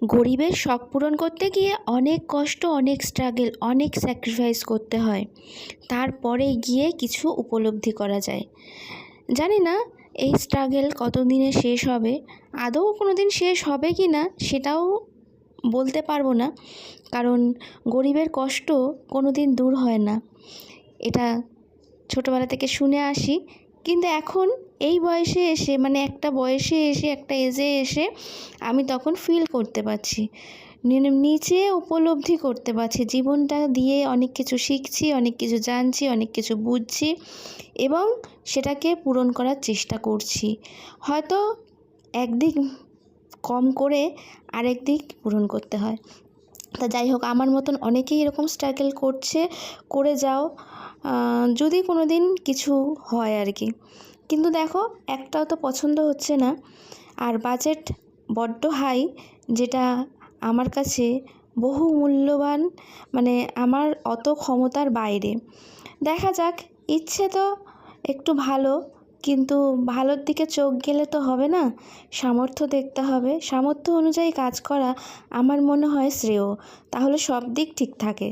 গরিবের শখ পূরণ করতে গিয়ে অনেক কষ্ট, অনেক স্ট্রাগল, অনেক স্যাক্রিফাইস করতে হয়। তারপরে গিয়ে কিছু উপলব্ধি করা যায়। জানি না এই স্ট্রাগল কতদিনে শেষ হবে, আদৌ কোনো দিন শেষ হবে কি না সেটাও বলতে পারবো না, কারণ গরিবের কষ্ট কোনো দিন দূর হয় না, এটা ছোটোবেলা থেকে শুনে আসি। কিন্তু এখন এই বয়সে এসে, মানে একটা বয়সে এসে, একটা এজে এসে আমি তখন ফিল করতে পারছি, নিচে উপলব্ধি করতে পারছি, জীবনটা দিয়ে অনেক কিছু শিখছি, অনেক কিছু জানছি, অনেক কিছু বুঝছি এবং সেটাকে পূরণ করার চেষ্টা করছি। হয়তো একদিক কম করে আরেক দিক পূরণ করতে হয়। তা যাই হোক, আমার মতন অনেকেই এরকম স্ট্রাগল করে যাও, যদি কোনো দিন কিছু হয় আর কি। কিন্তু দেখো, একটাও তো পছন্দ হচ্ছে না, আর বাজেট বড্ড হাই, যেটা আমার কাছে বহু মূল্যবান, মানে আমার অত ক্ষমতার বাইরে। দেখা যাক, ইচ্ছে তো একটু ভালো, কিন্তু ভালোর দিকে চোখ গেলে তো হবে না, সামর্থ্য দেখতে হবে। সামর্থ্য অনুযায়ী কাজ করা আমার মনে হয় শ্রেয়, তাহলে সব দিক ঠিক থাকে।